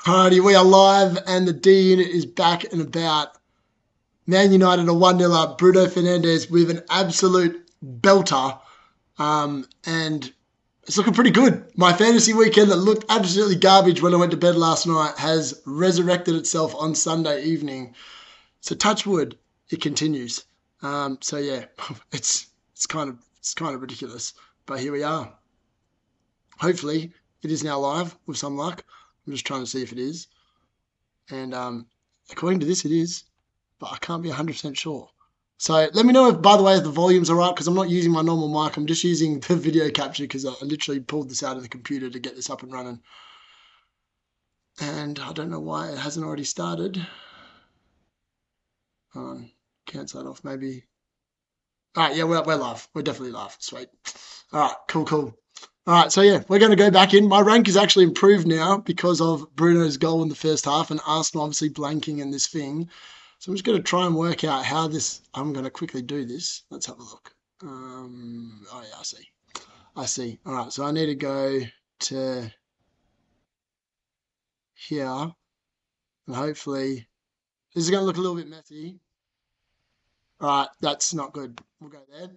Alrighty, we are live and the D unit is back and about. Man United are 1-0 up. Bruno Fernandes with an absolute belter. And it's looking pretty good. My fantasy weekend that looked absolutely garbage when I went to bed last night has resurrected itself on Sunday evening. So touch wood, it continues. So yeah, it's kind of ridiculous. But here we are. Hopefully it is now live with some luck. I'm just trying to see if it is. And according to this, it is. But I can't be 100% sure. So let me know if, by the way, if the volume's all right, because I'm not using my normal mic. I'm just using the video capture because I literally pulled this out of the computer to get this up and running. And I don't know why it hasn't already started. Cancel that off, maybe. All right, yeah, we're live. We're definitely live. Sweet. All right, cool. All right, so yeah, we're going to go back in. My rank is actually improved now because of Bruno's goal in the first half and Arsenal obviously blanking in this thing. So I'm just going to try and work out how this, I'm going to quickly do this. Let's have a look. Oh yeah, I see. All right, so I need to go to here and hopefully this is going to look a little bit messy. All right, that's not good. We'll go there.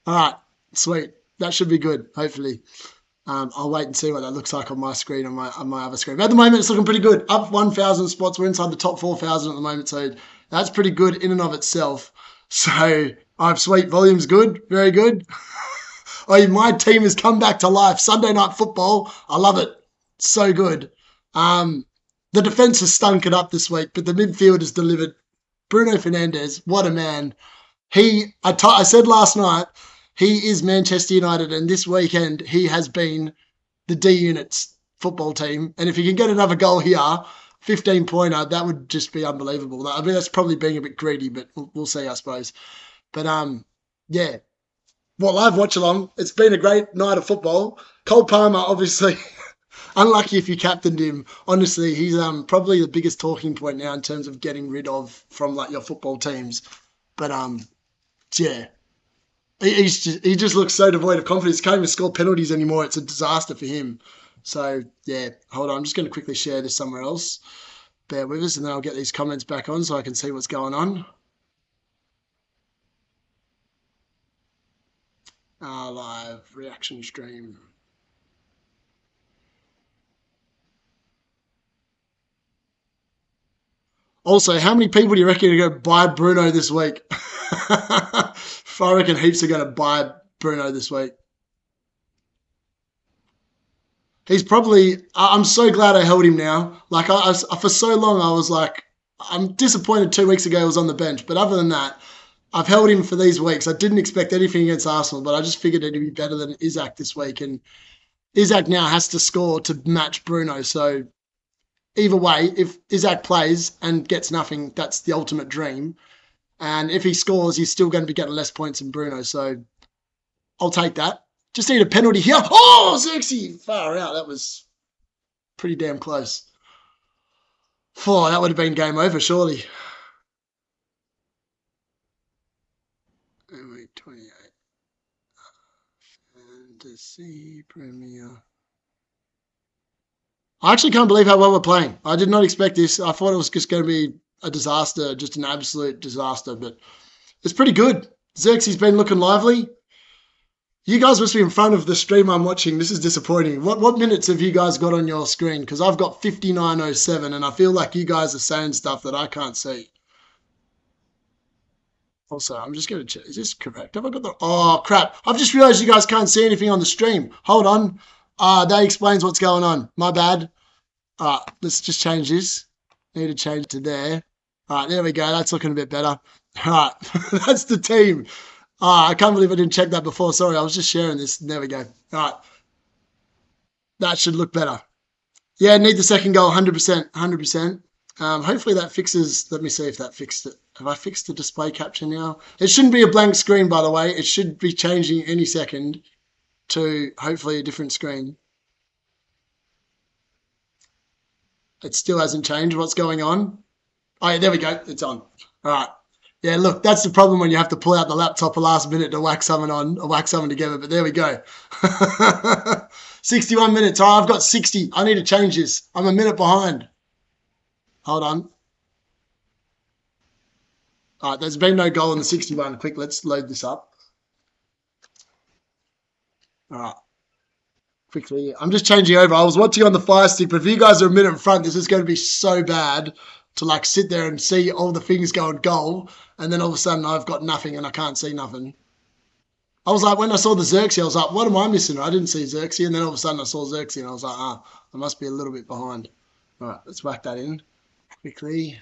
All right, sweet. That should be good, hopefully. I'll wait and see what that looks like on my screen, on my other screen. But at the moment, it's looking pretty good. Up 1,000 spots. We're inside the top 4,000 at the moment, so that's pretty good in and of itself. So, sweet. Volume's good. Very good. Oh, my team has come back to life. Sunday night football. I love it. So good. The defence has stunk it up this week, but the midfield has delivered. Bruno Fernandes, what a man. I said last night, he is Manchester United, and this weekend he has been the D unit's football team. And if he can get another goal here, 15-pointer, that would just be unbelievable. I mean, that's probably being a bit greedy, but we'll see, I suppose. But yeah, well, live watch along. It's been a great night of football. Cole Palmer, obviously, unlucky if you captained him. Honestly, he's probably the biggest talking point now in terms of getting rid of from like your football teams. But yeah. He just looks so devoid of confidence. He can't even score penalties anymore. It's a disaster for him. So, yeah, hold on. I'm just going to quickly share this somewhere else. Bear with us, and then I'll get these comments back on so I can see what's going on. Live reaction stream. Also, how many people do you reckon are going to buy Bruno this week? I reckon heaps are going to buy Bruno this week. He's probably, I'm so glad I held him now. Like, for so long, I was like, I'm disappointed 2 weeks ago he was on the bench. But other than that, I've held him for these weeks. I didn't expect anything against Arsenal, but I just figured it'd be better than Isaac this week. And Isaac now has to score to match Bruno. So either way, if Isaac plays and gets nothing, that's the ultimate dream. And if he scores, he's still going to be getting less points than Bruno. So I'll take that. Just need a penalty here. Oh, sexy. Far out. That was pretty damn close. Oh, that would have been game over, surely. Week 28. Fantasy Premier. I actually can't believe how well we're playing. I did not expect this. I thought it was just going to be a disaster, just an absolute disaster, but it's pretty good. Xerxes been looking lively. You guys must be in front of the stream I'm watching. This is disappointing. What minutes have you guys got on your screen? Because I've got 59:07, and I feel like you guys are saying stuff that I can't see. Also, I'm just going to check. Is this correct? Have I got the... Oh, crap. I've just realized you guys can't see anything on the stream. Hold on. That explains what's going on. My bad. All right, let's just change this. Need to change it to there. All right, there we go. That's looking a bit better. All right, that's the team. I can't believe I didn't check that before. Sorry, I was just sharing this. There we go. All right. That should look better. Yeah, need the second goal, 100%. 100%. Hopefully that fixes... Let me see if that fixed it. Have I fixed the display capture now? It shouldn't be a blank screen, by the way. It should be changing any second to hopefully a different screen. It still hasn't changed. What's going on? Oh, yeah, there we go. It's on. All right. Yeah, look, that's the problem when you have to pull out the laptop at last minute to whack something on or whack something together. But there we go. 61 minutes. Oh, I've got 60. I need to change this. I'm a minute behind. Hold on. All right, there's been no goal in the 61. Quick, let's load this up. All right. Quickly. I'm just changing over. I was watching on the Fire Stick, but if you guys are a minute in front, this is going to be so bad to like sit there and see all the things going goal, and then all of a sudden I've got nothing and I can't see nothing. I was like, when I saw the Xerxes, I was like, what am I missing? I didn't see Xerxes, and then all of a sudden I saw Xerxes, and I was like, I must be a little bit behind. All right, let's whack that in quickly.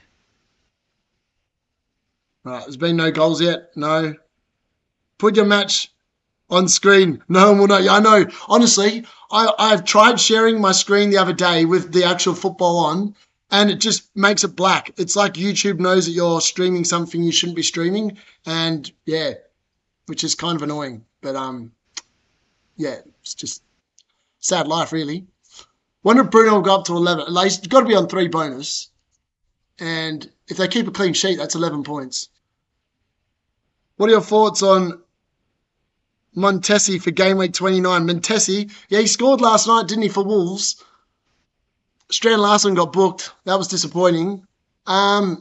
All right, there's been no goals yet. No. Put your match on screen. No one will know. Yeah, I know. Honestly, I've tried sharing my screen the other day with the actual football on, and it just makes it black. It's like YouTube knows that you're streaming something you shouldn't be streaming, and yeah, which is kind of annoying. But yeah, it's just sad life, really. Wonder if Bruno will go up to 11. Like, he's got to be on 3 bonus, and if they keep a clean sheet, that's 11 points. What are your thoughts on Montesi for game week 29? Montesi, yeah, he scored last night, didn't he, for Wolves? Strand Larson got booked. That was disappointing. I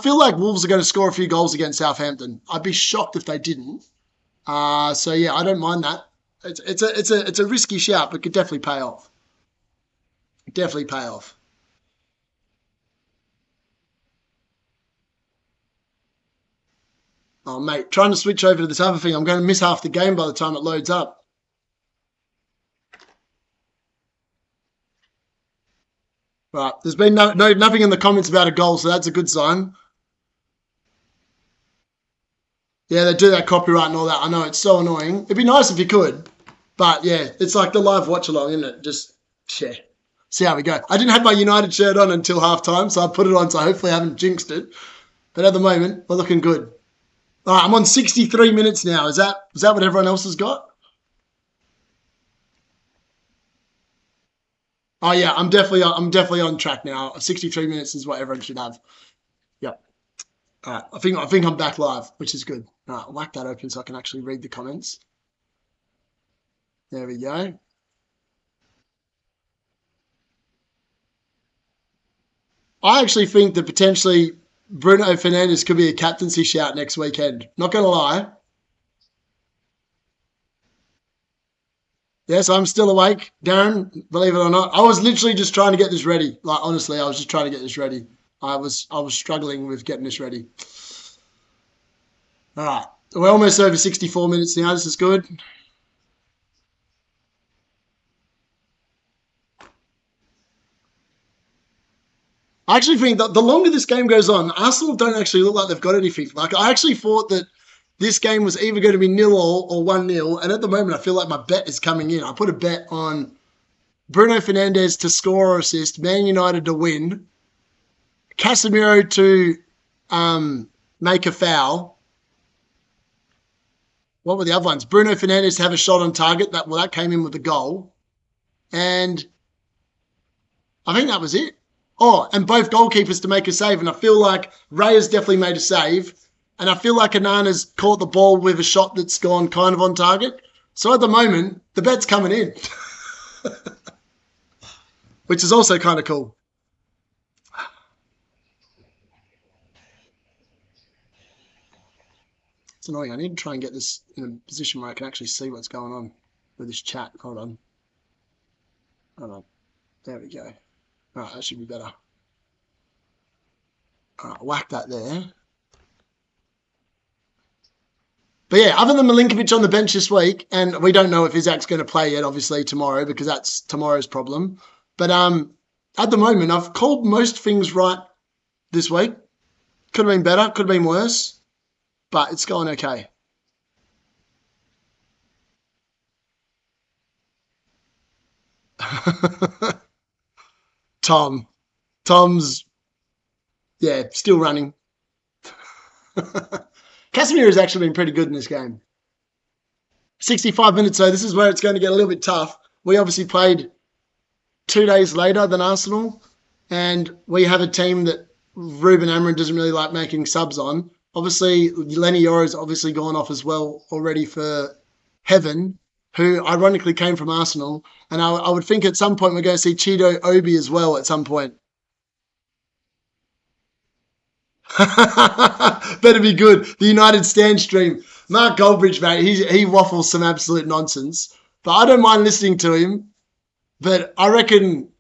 feel like Wolves are going to score a few goals against Southampton. I'd be shocked if they didn't. So yeah, I don't mind that. It's a risky shout, but could definitely pay off. Definitely pay off. Oh, mate, trying to switch over to this other thing. I'm going to miss half the game by the time it loads up. Right, there's been nothing in the comments about a goal, so that's a good sign. Yeah, they do that copyright and all that. I know, it's so annoying. It'd be nice if you could, but yeah, it's like the live watch along, isn't it? Just, yeah. See how we go. I didn't have my United shirt on until halftime, so I put it on, so hopefully I haven't jinxed it. But at the moment, we're looking good. All right, I'm on 63 minutes now. Is that what everyone else has got? Oh yeah, I'm definitely on track now. 63 minutes is what everyone should have. Yep. All right, I think I'm back live, which is good. All right, I'll whack that open so I can actually read the comments. There we go. I actually think that potentially Bruno Fernandes could be a captaincy shout next weekend. Not going to lie. Yes, I'm still awake, Darren, believe it or not. I was literally just trying to get this ready. Like, honestly, I was just trying to get this ready. I was struggling with getting this ready. All right. We're almost over 64 minutes now. This is good. I actually think that the longer this game goes on, Arsenal don't actually look like they've got anything. Like, I actually thought that this game was either going to be 0-0 or 1-0, and at the moment I feel like my bet is coming in. I put a bet on Bruno Fernandes to score or assist, Man United to win, Casemiro to make a foul. What were the other ones? Bruno Fernandes to have a shot on target. That came in with the goal. And I think that was it. Oh, and both goalkeepers to make a save. And I feel like Raya's definitely made a save. And I feel like Anana's caught the ball with a shot that's gone kind of on target. So at the moment, the bet's coming in. Which is also kind of cool. It's annoying. I need to try and get this in a position where I can actually see what's going on with this chat. Hold on. There we go. All right, that should be better. All right, whack that there. But yeah, other than Milinkovic on the bench this week, and we don't know if Isaac's going to play yet, obviously, tomorrow, because that's tomorrow's problem. But at the moment, I've called most things right this week. Could have been better, could have been worse, but it's going okay. Tom's, yeah, still running. Casemiro has actually been pretty good in this game. 65 minutes, so this is where it's going to get a little bit tough. We obviously played 2 days later than Arsenal, and we have a team that Ruben Amorim doesn't really like making subs on. Obviously, Lenny Yoro's obviously gone off as well already for Heaven, who ironically came from Arsenal. And I would think at some point we're going to see Cheeto Obi as well at some point. Better be good. The United Stand stream. Mark Goldbridge, mate, he waffles some absolute nonsense. But I don't mind listening to him. But I reckon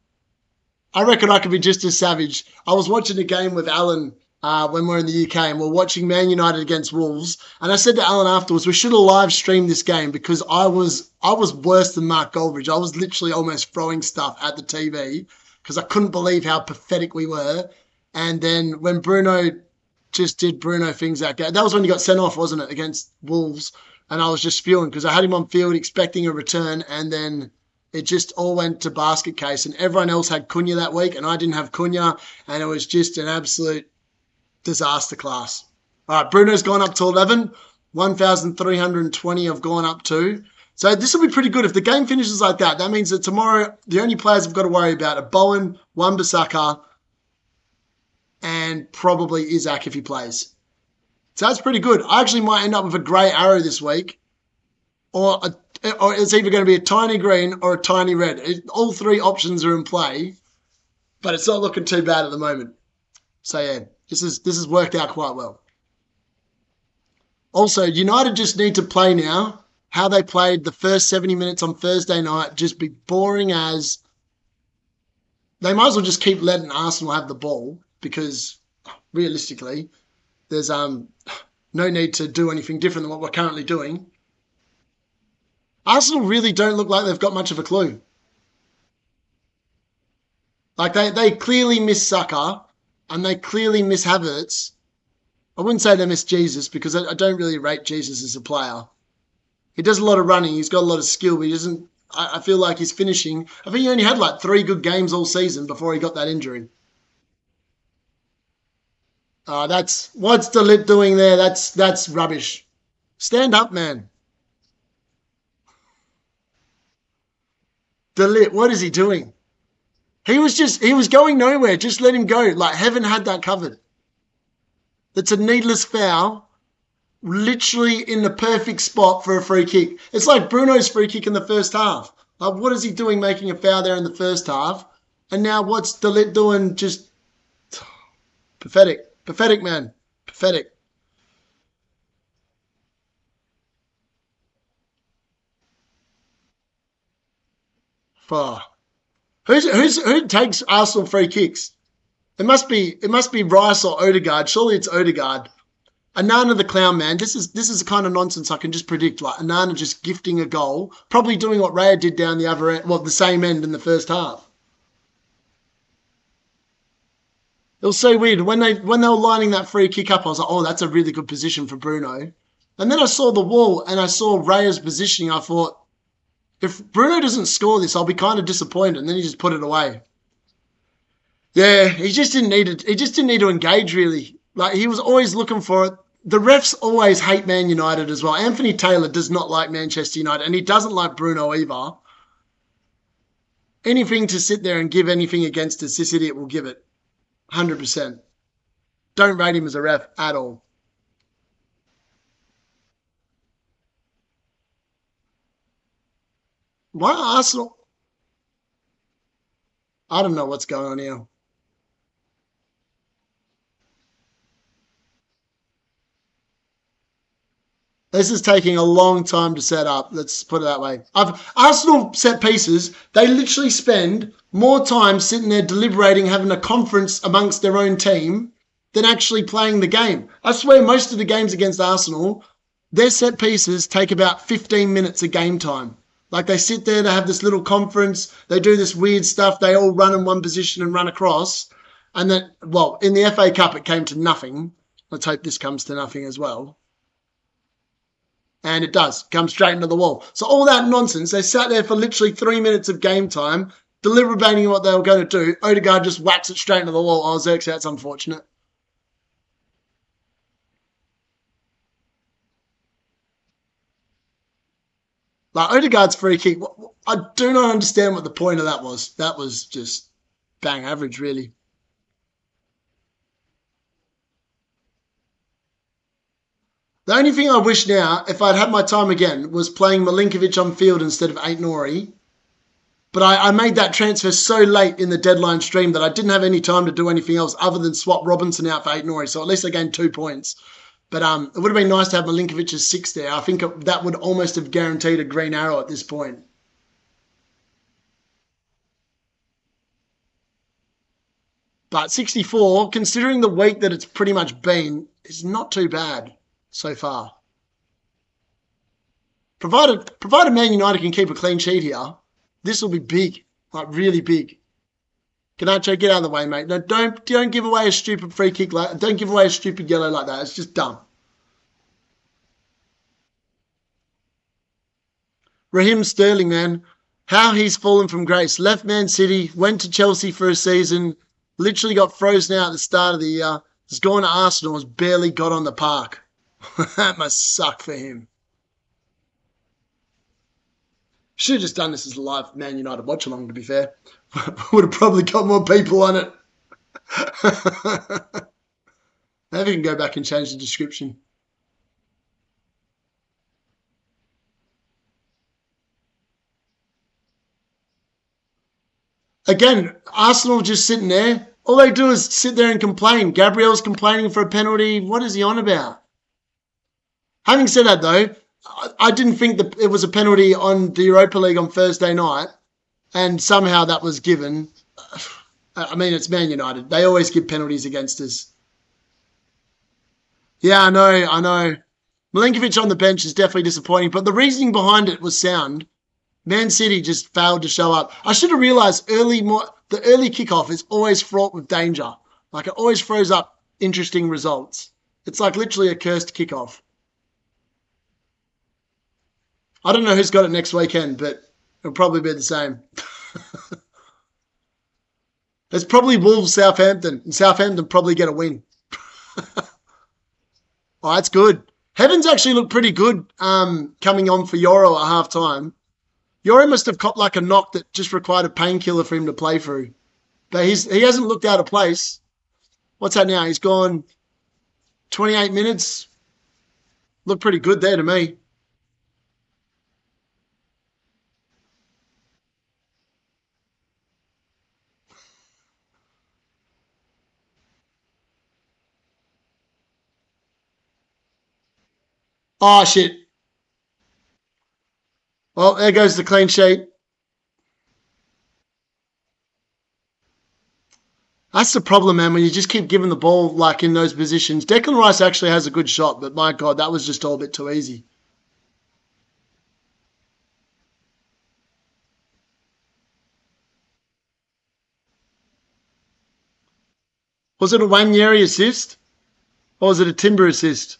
I could be just as savage. I was watching a game with Alan when we're in the UK and we're watching Man United against Wolves. And I said to Alan afterwards, we should have live streamed this game because I was worse than Mark Goldbridge. I was literally almost throwing stuff at the TV because I couldn't believe how pathetic we were. And then when Bruno just did Bruno things that game, that was when he got sent off, wasn't it, against Wolves? And I was just spewing because I had him on field expecting a return and then it just all went to basket case and everyone else had Cunha that week and I didn't have Cunha and it was just an absolute disaster class. All right, Bruno's gone up to 11. 1,320 have gone up to. So this will be pretty good. If the game finishes like that, that means that tomorrow the only players I've got to worry about are Bowen, Wan-Bissaka, and probably Isaac if he plays. So that's pretty good. I actually might end up with a grey arrow this week or it's either going to be a tiny green or a tiny red. All three options are in play, but it's not looking too bad at the moment. So yeah, this has worked out quite well. Also, United just need to play now how they played the first 70 minutes on Thursday night. Just be boring as. They might as well just keep letting Arsenal have the ball because realistically, there's no need to do anything different than what we're currently doing. Arsenal really don't look like they've got much of a clue. Like they clearly miss Saka and they clearly miss Havertz. I wouldn't say they miss Jesus because I don't really rate Jesus as a player. He does a lot of running. He's got a lot of skill, but he doesn't. I feel like he's finishing. I think he only had like 3 good games all season before he got that injury. That's what's De Ligt doing there. That's rubbish. Stand up, man. De Ligt, what is he doing? He was going nowhere. Just let him go. Like heaven had that covered. That's a needless foul. Literally in the perfect spot for a free kick. It's like Bruno's free kick in the first half. Like, what is he doing making a foul there in the first half? And now what's De Ligt doing? Just pathetic. Pathetic, man. Pathetic. Oh. Who takes Arsenal free kicks? It must be Rice or Odegaard. Surely it's Odegaard. Anana the clown, man. This is the kind of nonsense I can just predict. Like Anana just gifting a goal, probably doing what Raya did down the other end, well, the same end in the first half. It was so weird when they were lining that free kick up. I was like, oh, that's a really good position for Bruno. And then I saw the wall and I saw Raya's positioning. I thought, if Bruno doesn't score this, I'll be kind of disappointed. And then he just put it away. Yeah, he just didn't need it. He just didn't need to engage really. Like he was always looking for it. The refs always hate Man United as well. Anthony Taylor does not like Manchester United, and he doesn't like Bruno either. Anything to sit there and give anything against us, this idiot will give it. 100%. Don't rate him as a ref at all. Why Arsenal? I don't know what's going on here. This is taking a long time to set up. Let's put it that way. Arsenal set pieces, they literally spend more time sitting there deliberating, having a conference amongst their own team than actually playing the game. I swear most of the games against Arsenal, their set pieces take about 15 minutes of game time. Like they sit there, they have this little conference, they do this weird stuff, they all run in one position and run across. And then, well, in the FA Cup, it came to nothing. Let's hope this comes to nothing as well. And it does, come straight into the wall. So all that nonsense, they sat there for literally 3 minutes of game time, deliberating what they were going to do. Odegaard just whacks it straight into the wall. Oh, Zirk's, that's unfortunate. Like Odegaard's free kick, I do not understand what the point of that was. That was just bang average, really. The only thing I wish now, if I'd had my time again, was playing Milinkovic on field instead of Ait Nouri. But I made that transfer so late in the deadline stream that I didn't have any time to do anything else other than swap Robinson out for Ait Nouri. So at least I gained 2 points. But it would have been nice to have Milinkovic as 6 there. I think that would almost have guaranteed a green arrow at this point. But 64, considering the week that it's pretty much been, is not too bad so far. Provided Man United can keep a clean sheet here, this will be big, like really big. Ganacho, get out of the way, mate. No, don't give away a stupid free kick. Don't give away a stupid yellow like that. It's just dumb. Raheem Sterling, man, how he's fallen from grace. Left Man City, went to Chelsea for a season, literally got frozen out at the start of the year. Has gone to Arsenal, has barely got on the park. That must suck for him. Should have just done this as a live Man United watch along, to be fair. Would have probably got more people on it. Maybe we can go back and change the description. Again, Arsenal just sitting there. All they do is sit there and complain. Gabriel's complaining for a penalty. What is he on about? Having said that, though, I didn't think that it was a penalty on the Europa League on Thursday night, and somehow that was given. I mean, it's Man United. They always give penalties against us. Yeah, I know. Milinkovic on the bench is definitely disappointing, but the reasoning behind it was sound. Man City just failed to show up. I should have realised the early kickoff is always fraught with danger. Like, it always throws up interesting results. It's like literally a cursed kickoff. I don't know who's got it next weekend, but it'll probably be the same. It's probably Wolves Southampton, and Southampton probably get a win. Oh, that's good. Heavens actually looked pretty good coming on for Yoro at half time. Yoro must have copped like a knock that just required a painkiller for him to play through. But he hasn't looked out of place. What's that now? He's gone 28 minutes. Looked pretty good there to me. Oh, shit. Well, there goes the clean sheet. That's the problem, man, when you just keep giving the ball like in those positions. Declan Rice actually has a good shot, but my God, that was just all a bit too easy. Was it a Wanyeri assist? Or was it a Timber assist?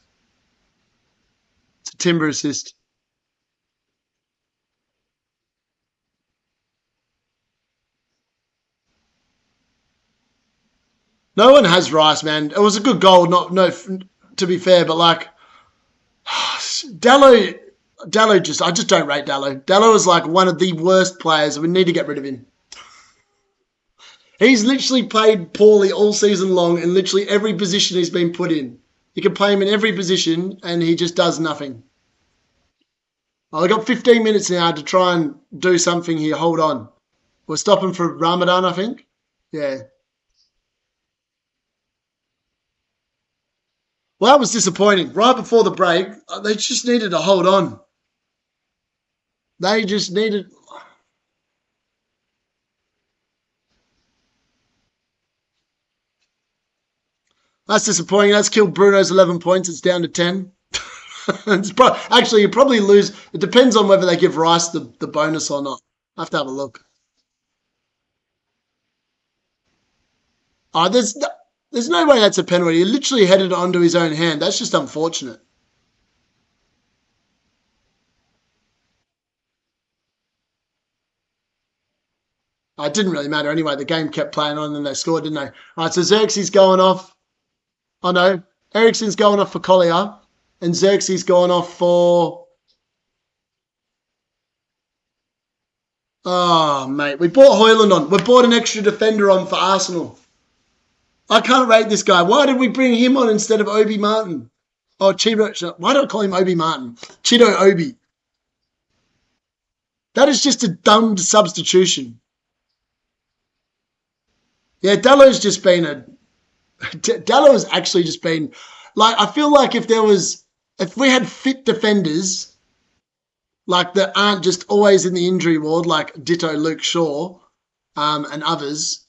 It's a Timber assist. No one has Rice, man. It was a good goal, to be fair, but like Dallo I just don't rate Dallo. Dallo is like one of the worst players. We need to get rid of him. He's literally played poorly all season long in literally every position he's been put in. You can play him in every position and he just does nothing. Oh, I got 15 minutes now to try and do something here. Hold on. We're stopping for Ramadan, I think. Yeah. Well, that was disappointing. Right before the break, they just needed to hold on. They just needed... That's disappointing. That's killed Bruno's 11 points. It's down to 10. Actually, you probably lose. It depends on whether they give Rice the bonus or not. I have to have a look. Oh, there's no way that's a penalty. He literally headed it onto his own hand. That's just unfortunate. Oh, it didn't really matter anyway. The game kept playing on and then they scored, didn't they? All right, so Xerxes going off. Oh, no. Ericsson's going off for Collier. And Xerxes going off for... Oh, mate. We bought Hoyland on. We bought an extra defender on for Arsenal. I can't rate this guy. Why did we bring him on instead of Obi Martin? Oh, Chido. Why do I call him Obi Martin? Chido Obi. That is just a dumb substitution. Yeah, Dallo's just been a. Dallo has actually just been like, I feel like if we had fit defenders like that aren't just always in the injury ward, like ditto Luke Shaw and others,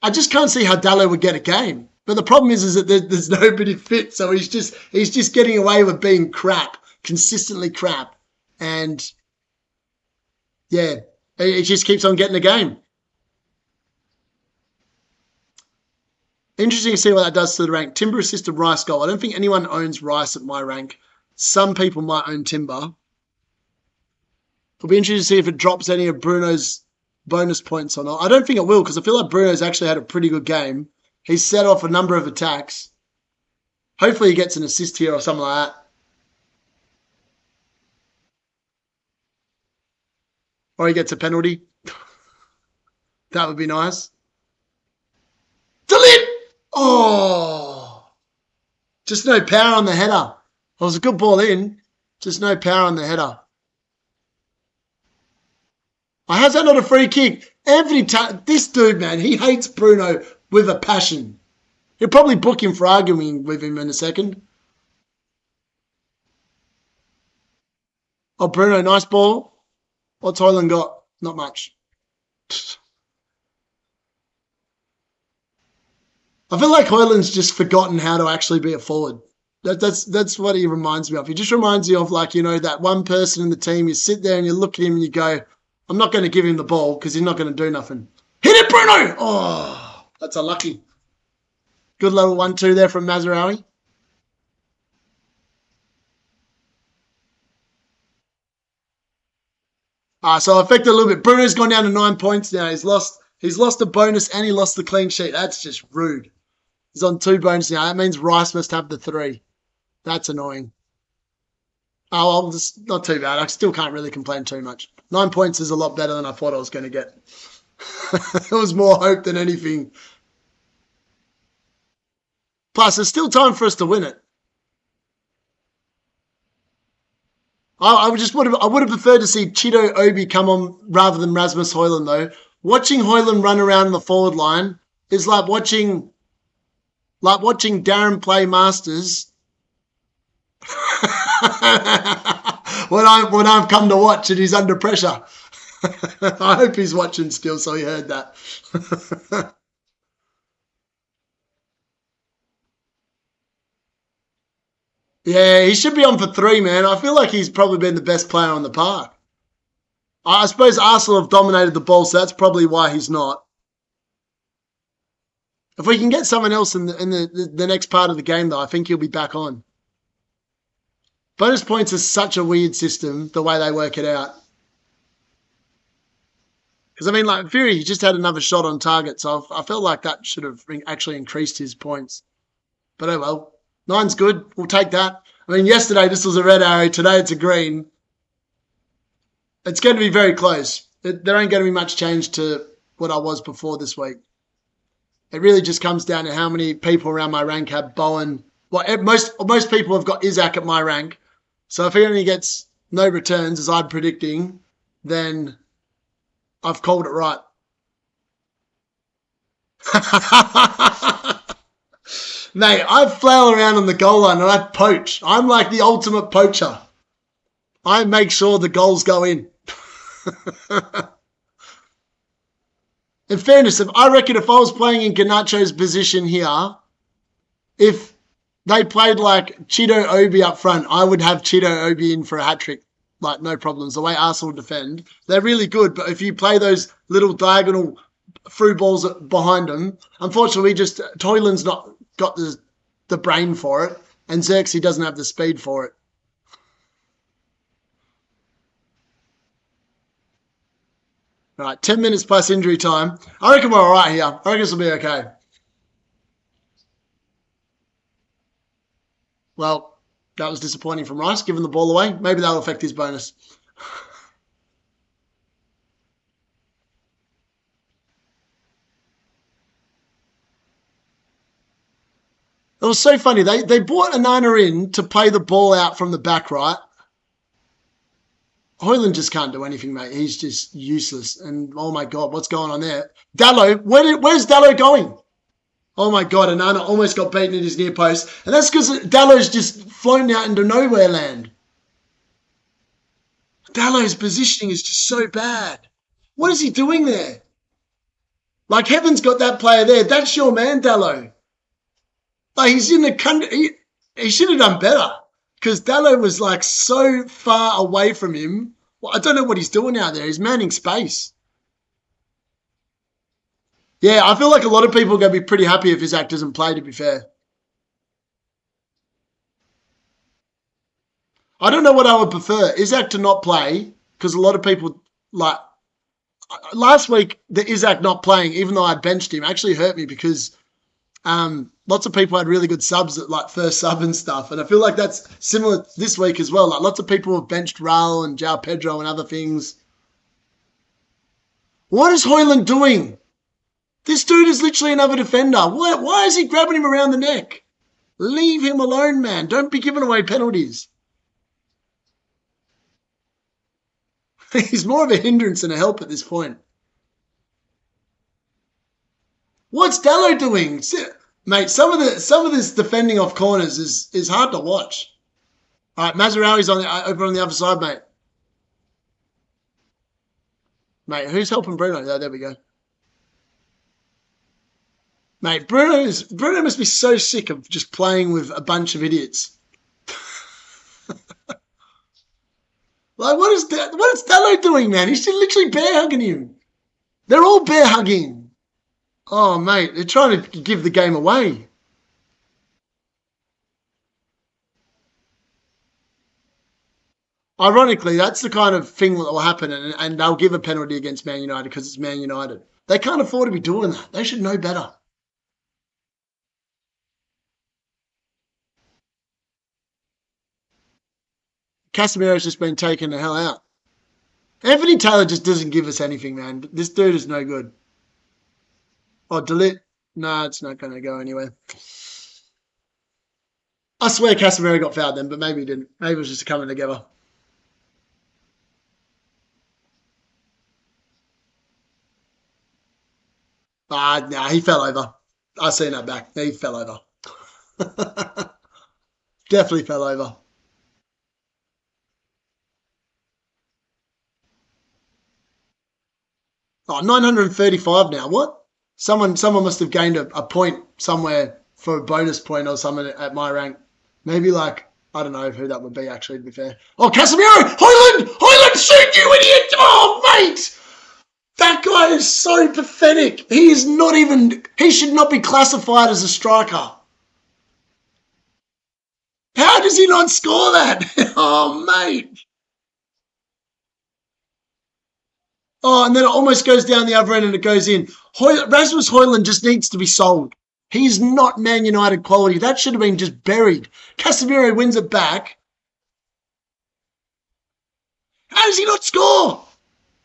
I just can't see how Dallo would get a game. But the problem is that there's nobody fit, so he's just getting away with being crap, consistently crap, and yeah, it just keeps on getting a game. Interesting to see what that does to the rank. Timber assisted Rice goal. I don't think anyone owns Rice at my rank. Some people might own Timber. It'll be interesting to see if it drops any of Bruno's bonus points or not. I don't think it will, because I feel like Bruno's actually had a pretty good game. He's set off a number of attacks. Hopefully he gets an assist here or something like that. Or he gets a penalty. That would be nice. Delete! Oh! Just no power on the header. It was a good ball in. Just no power on the header. How's that not a free kick? Every time, this dude, man, he hates Bruno with a passion. He'll probably book him for arguing with him in a second. Oh, Bruno, nice ball. What's Hoyland got? Not much. I feel like Hoyland's just forgotten how to actually be a forward. That's what he reminds me of. He just reminds you of, like, that one person in the team. You sit there and you look at him and you go, I'm not going to give him the ball because he's not going to do nothing. Hit it, Bruno! Oh, that's unlucky. Good little 1-2 there from Mazraoui. So affected a little bit. Bruno's gone down to 9 points now. He's lost a bonus and he lost the clean sheet. That's just rude. He's on 2 bonuses now. That means Rice must have the 3. That's annoying. Oh, well, it's not too bad. I still can't really complain too much. 9 points is a lot better than I thought I was going to get. It was more hope than anything. Plus, there's still time for us to win it. I would have preferred to see Chido Obi come on rather than Rasmus Hoyland, though. Watching Hoyland run around the forward line is like watching Darren play Masters. when I've come to watch and he's under pressure. I hope he's watching still, so he heard that. Yeah, he should be on for 3, man. I feel like he's probably been the best player on the park. I suppose Arsenal have dominated the ball, so that's probably why he's not. If we can get someone else in the next part of the game, though, I think he'll be back on. Bonus points is such a weird system, the way they work it out. Because, I mean, like, Fury, he just had another shot on target, so I felt like that should have actually increased his points. But oh well. 9's good. We'll take that. I mean, yesterday this was a red arrow. Today it's a green. It's going to be very close. There ain't going to be much change to what I was before this week. It really just comes down to how many people around my rank have Bowen. Well, most people have got Isaac at my rank. So if he only gets no returns, as I'm predicting, then I've called it right. Mate, I flail around on the goal line and I poach. I'm like the ultimate poacher. I make sure the goals go in. In fairness, I reckon if I was playing in Garnacho's position here, if they played like Chido Obi up front, I would have Chido Obi in for a hat-trick. Like, no problems. The way Arsenal defend, they're really good. But if you play those little diagonal through balls behind them, unfortunately, just Toyland's not got the brain for it, and Xerxes doesn't have the speed for it. Right, 10 minutes plus injury time. I reckon we're all right here. I reckon this will be okay. Well, that was disappointing from Rice, giving the ball away. Maybe that'll affect his bonus. It was so funny. They brought Anana in to play the ball out from the back, right? Hoyland just can't do anything, mate. He's just useless. And oh my God, what's going on there? Dallo, where's Dallo going? Oh my God, Anana almost got beaten at his near post. And that's because Dallo's just flown out into nowhere land. Dallo's positioning is just so bad. What is he doing there? Like, Heaven's got that player there. That's your man, Dallo. Like, he's in the country. He should have done better because Dallo was like so far away from him. Well, I don't know what he's doing out there. He's manning space. Yeah, I feel like a lot of people are going to be pretty happy if Isaac doesn't play, to be fair. I don't know what I would prefer. Isaac to not play because a lot of people, like, last week, the Isaac not playing, even though I benched him, actually hurt me because lots of people had really good subs at like first sub and stuff. And I feel like that's similar this week as well. Like, lots of people have benched Raul and João Pedro and other things. What is Hoyland doing? This dude is literally another defender. Why is he grabbing him around the neck? Leave him alone, man. Don't be giving away penalties. He's more of a hindrance than a help at this point. What's Dallo doing? Mate, some of this defending off corners is hard to watch. All right, Mazarawi's over on the other side, mate. Mate, who's helping Bruno? Oh, there we go. Mate, Bruno must be so sick of just playing with a bunch of idiots. Like, what is Dallo doing, man? He's just literally bear hugging him. They're all bear hugging. Oh, mate, they're trying to give the game away. Ironically, that's the kind of thing that will happen, and they'll give a penalty against Man United because it's Man United. They can't afford to be doing that. They should know better. Casemiro's just been taken the hell out. Anthony Taylor just doesn't give us anything, man. This dude is no good. Oh, delete. Nah, it's not going to go anywhere. I swear Casemiro got fouled then, but maybe he didn't. Maybe it was just coming together. Nah, he fell over. I seen that back. He fell over. Definitely fell over. Oh, 935 now. What? Someone must have gained a point somewhere for a bonus point or something at my rank. Maybe like, I don't know who that would be actually, to be fair. Oh, Casemiro! Hoyland, shoot, you idiot! Oh, mate! That guy is so pathetic. He should not be classified as a striker. How does he not score that? Oh, mate. Oh, and then it almost goes down the other end and it goes in. Rasmus Hoyland just needs to be sold. He's not Man United quality. That should have been just buried. Casemiro wins it back. How does he not score?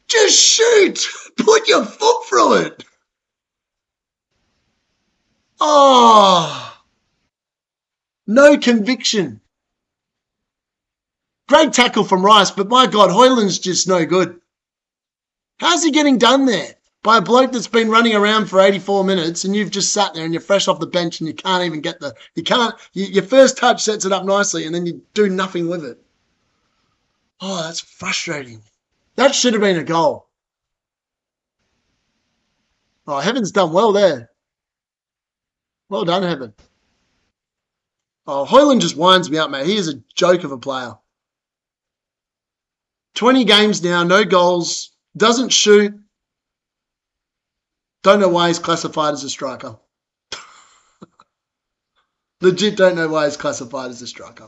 Just shoot. Put your foot through it. Oh, no conviction. Great tackle from Rice, but my God, Hoyland's just no good. How's he getting done there? By a bloke that's been running around for 84 minutes and you've just sat there and you're fresh off the bench and you can't even get your first touch sets it up nicely and then you do nothing with it. Oh, that's frustrating. That should have been a goal. Oh, Heaven's done well there. Well done, Heaven. Oh, Hoyland just winds me up, mate. He is a joke of a player. 20 games now, no goals, doesn't shoot. Don't know why he's classified as a striker. Legit don't know why he's classified as a striker.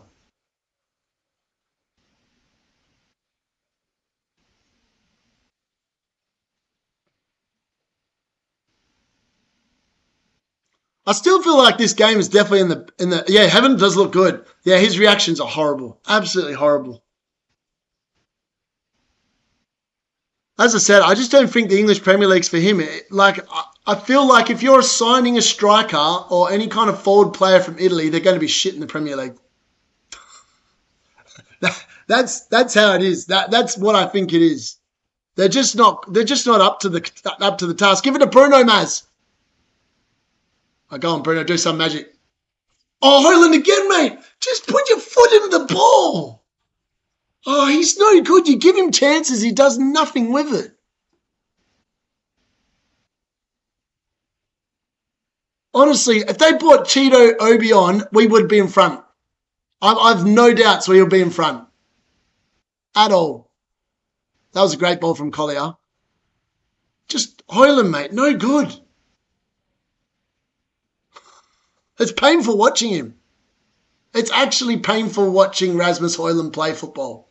I still feel like this game is definitely in the yeah, Heaven does look good. Yeah, his reactions are horrible. Absolutely horrible. As I said, I just don't think the English Premier League's for him. I feel like if you're signing a striker or any kind of forward player from Italy, they're going to be shit in the Premier League. That's how it is. That's what I think it is. They're just not up to the task. Give it to Bruno, Maz. Oh, go on, Bruno, do some magic. Oh, Haaland again, mate. Just put your foot into the ball. Oh, he's no good. You give him chances, he does nothing with it. Honestly, if they brought Cheeto Obi on, we would be in front. I've no doubts we will be in front. At all. That was a great ball from Collier. Just Haaland, mate. No good. It's painful watching him. It's actually painful watching Rasmus Haaland play football.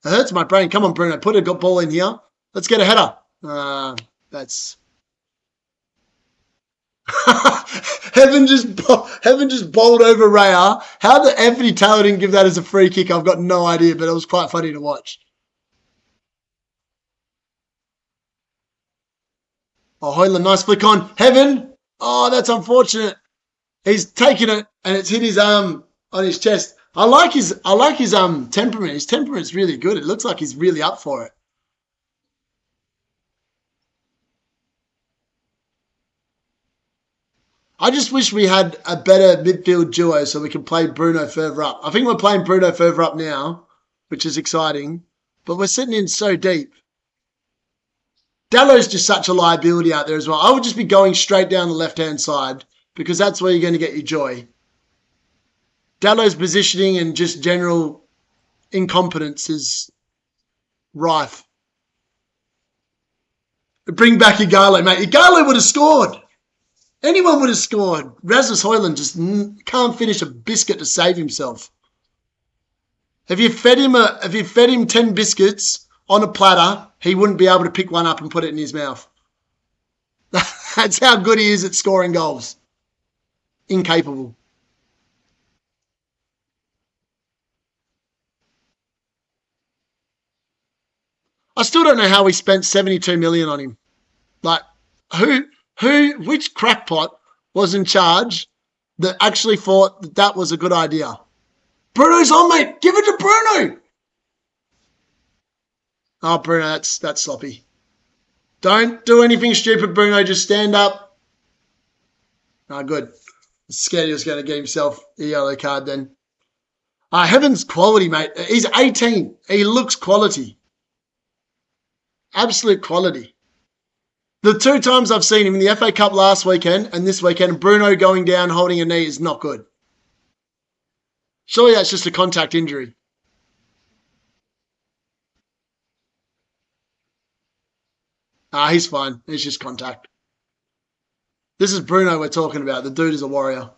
It hurts my brain. Come on, Bruno. Put a good ball in here. Let's get a header. That's... Heaven just bowled over Raya. How the Anthony Taylor didn't give that as a free kick, I've got no idea, but it was quite funny to watch. Oh, Haaland, nice flick on. Heaven. Oh, that's unfortunate. He's taken it and it's hit his arm on his chest. I like his temperament. His temperament's really good. It looks like he's really up for it. I just wish we had a better midfield duo so we could play Bruno further up. I think we're playing Bruno further up now, which is exciting, but we're sitting in so deep. Dallow's just such a liability out there as well. I would just be going straight down the left-hand side because that's where you're going to get your joy. Dallow's positioning and just general incompetence is rife. Bring back Igalo, mate. Igalo would have scored. Anyone would have scored. Rasmus Haaland just can't finish a biscuit to save himself. If you fed him 10 biscuits on a platter, he wouldn't be able to pick one up and put it in his mouth. That's how good he is at scoring goals. Incapable. I still don't know how we spent 72 million on him. Like, which crackpot was in charge that actually thought that was a good idea? Bruno's on, mate. Give it to Bruno. Oh, Bruno, that's sloppy. Don't do anything stupid, Bruno. Just stand up. Oh, good. I was scared he was going to get himself a yellow card then. Heaven's quality, mate. He's 18. He looks quality. Absolute quality. The 2 times I've seen him in the FA Cup last weekend and this weekend, Bruno going down holding a knee is not good. Surely that's just a contact injury. He's fine. It's just contact. This is Bruno we're talking about. The dude is a warrior.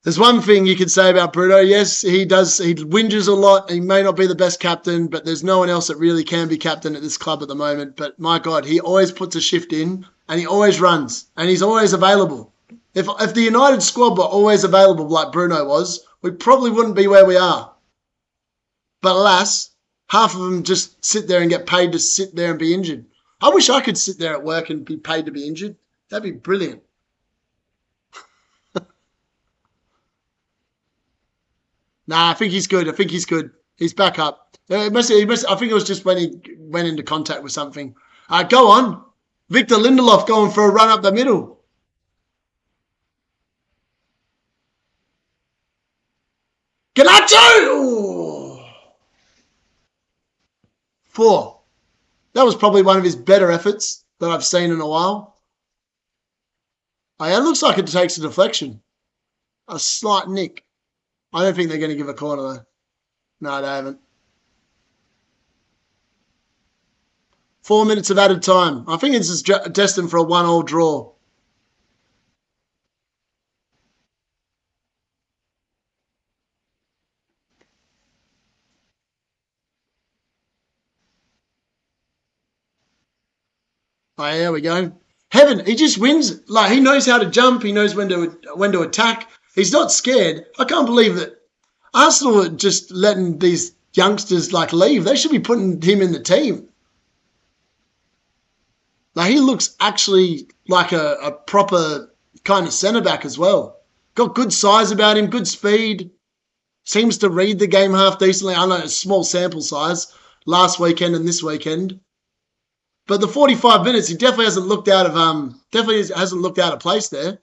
There's one thing you could say about Bruno. Yes, he whinges a lot. He may not be the best captain, but there's no one else that really can be captain at this club at the moment. But my God, he always puts a shift in and he always runs and he's always available. If the United squad were always available like Bruno was, we probably wouldn't be where we are. But alas, half of them just sit there and get paid to sit there and be injured. I wish I could sit there at work and be paid to be injured. That'd be brilliant. Nah, I think he's good. He's back up. I think it was just when he went into contact with something. Go on. Victor Lindelof going for a run up the middle. Ganacho! 4. That was probably one of his better efforts that I've seen in a while. It looks like it takes a deflection. A slight nick. I don't think they're going to give a corner though. No, they haven't. 4 minutes of added time. I think this is destined for a 1-1 draw. Oh, here we go. Heaven, he just wins. Like, he knows how to jump. He knows when to attack. He's not scared. I can't believe that Arsenal are just letting these youngsters leave. They should be putting him in the team. Like he looks actually like a proper kind of centre back as well. Got good size about him, good speed. Seems to read the game half decently. I know it's small sample size last weekend and this weekend, but the 45 minutes he definitely hasn't looked out of place there.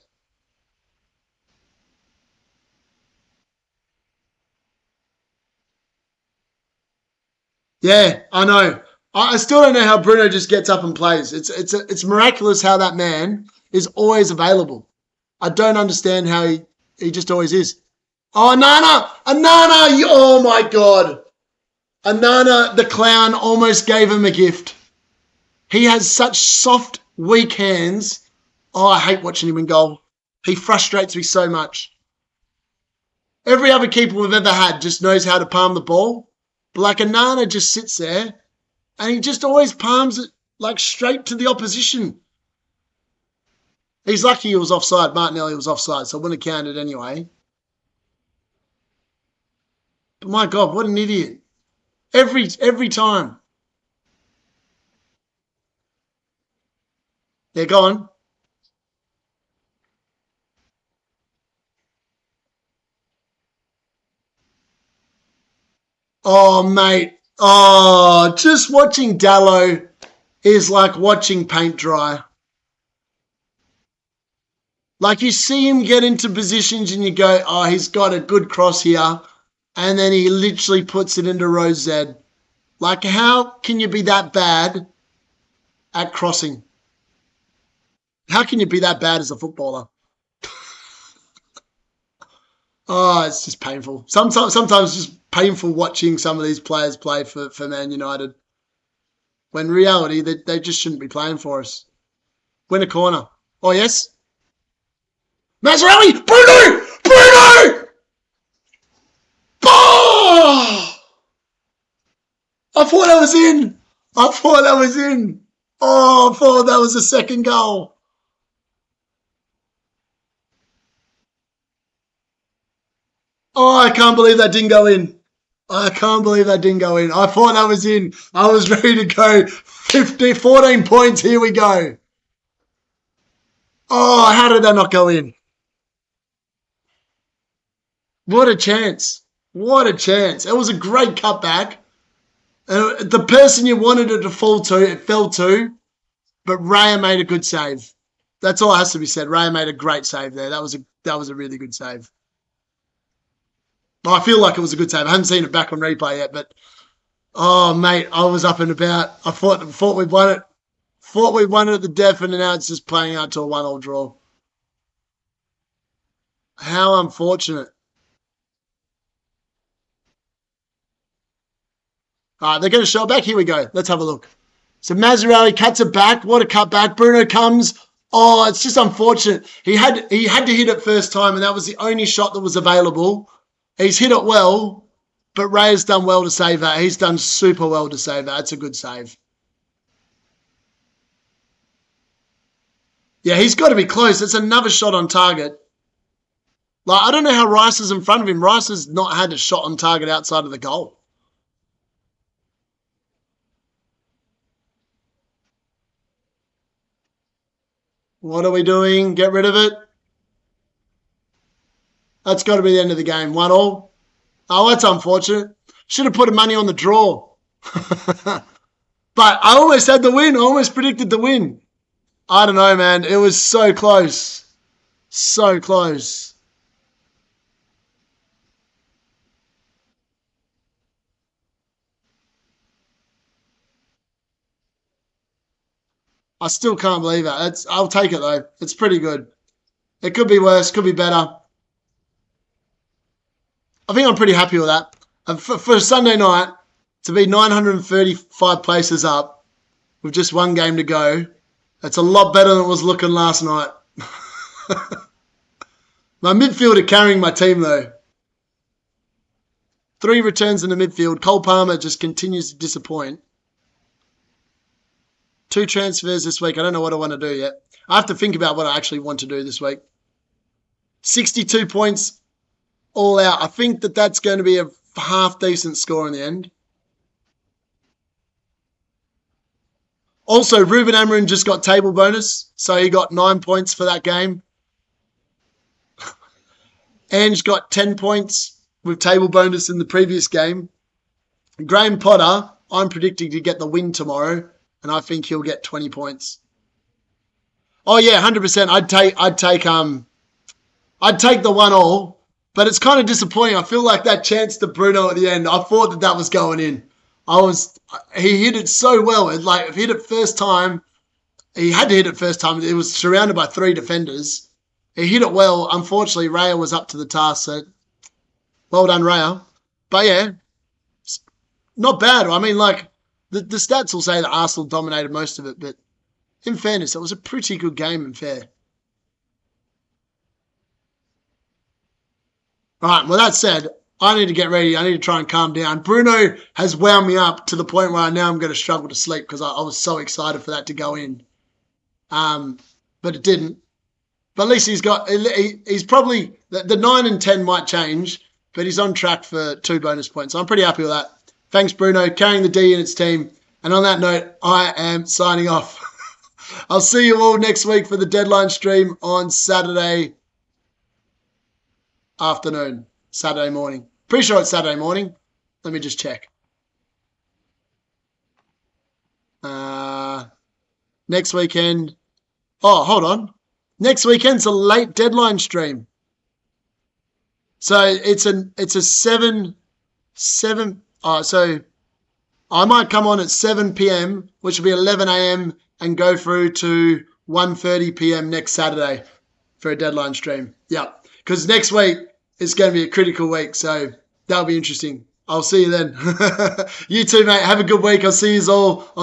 Yeah, I know. I still don't know how Bruno just gets up and plays. It's miraculous how that man is always available. I don't understand how he just always is. Oh, Anana! Oh my God. Anana, the clown, almost gave him a gift. He has such soft, weak hands. Oh, I hate watching him in goal. He frustrates me so much. Every other keeper we've ever had just knows how to palm the ball. But like Anana just sits there and he just always palms it like straight to the opposition. He's lucky he was offside. Martinelli was offside, so I wouldn't have counted anyway. But my God, what an idiot. Every time. Yeah, go on. Oh, mate. Oh, just watching Dallo is like watching paint dry. Like you see him get into positions and you go, oh, he's got a good cross here. And then he literally puts it into row Z. Like, how can you be that bad at crossing? How can you be that bad as a footballer? Oh, it's just painful. Sometimes it's just painful watching some of these players play for Man United. When in reality, they just shouldn't be playing for us. Win a corner. Oh, yes? Mazzarelli! Bruno! Bruno! Oh! I thought that was in. I thought that was in. Oh, I thought that was the second goal. Oh, I can't believe that didn't go in. I can't believe that didn't go in. I thought that was in. I was ready to go. 14 points. Here we go. Oh, how did that not go in? What a chance. What a chance. It was a great cutback. The person you wanted it to fall to, it fell to, but Raya made a good save. That's all has to be said. Raya made a great save there. That was a really good save. Well, I feel like it was a good save. I haven't seen it back on replay yet, but oh mate, I was up and about. I thought we'd won it. Thought we won it at the death, and now it's just playing out to a 1-1 draw. How unfortunate. All right, they're going to show it back. Here we go. Let's have a look. So Mazzarelli cuts it back. What a cutback. Bruno comes. Oh, it's just unfortunate. He had to hit it first time, and that was the only shot that was available. He's hit it well, but Ray's done well to save that. He's done super well to save that. It's a good save. Yeah, he's got to be close. It's another shot on target. Like, I don't know how Rice is in front of him. Rice has not had a shot on target outside of the goal. What are we doing? Get rid of it. That's got to be the end of the game. 1-1. Oh, that's unfortunate. Should have put a money on the draw. But I almost had the win. I almost predicted the win. I don't know, man. It was so close. So close. I still can't believe it. I'll take it, though. It's pretty good. It could be worse. Could be better. I think I'm pretty happy with that. And for Sunday night, to be 935 places up with just one game to go, it's a lot better than it was looking last night. My midfield are carrying my team, though. 3 returns in the midfield. Cole Palmer just continues to disappoint. 2 transfers this week. I don't know what I want to do yet. I have to think about what I actually want to do this week. 62 points all out. I think that's going to be a half decent score in the end. Also, Ruben Amrin just got table bonus, so he got 9 points for that game. Ange got 10 points with table bonus in the previous game. Graham Potter, I'm predicting to get the win tomorrow, and I think he'll get 20 points. Oh yeah, 100%. I'd take the 1-1, but it's kind of disappointing. I feel like that chance to Bruno at the end, I thought that was going in. He hit it so well. If he hit it first time, he had to hit it first time. It was surrounded by 3 defenders. He hit it well. Unfortunately, Raya was up to the task, so well done, Raya. But yeah, not bad. I mean, the stats will say that Arsenal dominated most of it, but in fairness, it was a pretty good game and fair. All right, well, that said, I need to get ready. I need to try and calm down. Bruno has wound me up to the point where now I'm going to struggle to sleep because I was so excited for that to go in. But it didn't. But at least he's probably, the 9 and 10 might change, but he's on track for 2 bonus points. So I'm pretty happy with that. Thanks, Bruno, carrying the D in its team. And on that note, I am signing off. I'll see you all next week for the deadline stream on Saturday afternoon, Saturday morning. Pretty sure it's Saturday morning. Let me just check. Next weekend. Oh, hold on. Next weekend's a late deadline stream. So it's a 7. So I might come on at 7 p.m., which will be 11 a.m. and go through to 1:30 p.m. next Saturday for a deadline stream. Yeah, because next week is going to be a critical week, so that'll be interesting. I'll see you then. You too, mate. Have a good week. I'll see you all on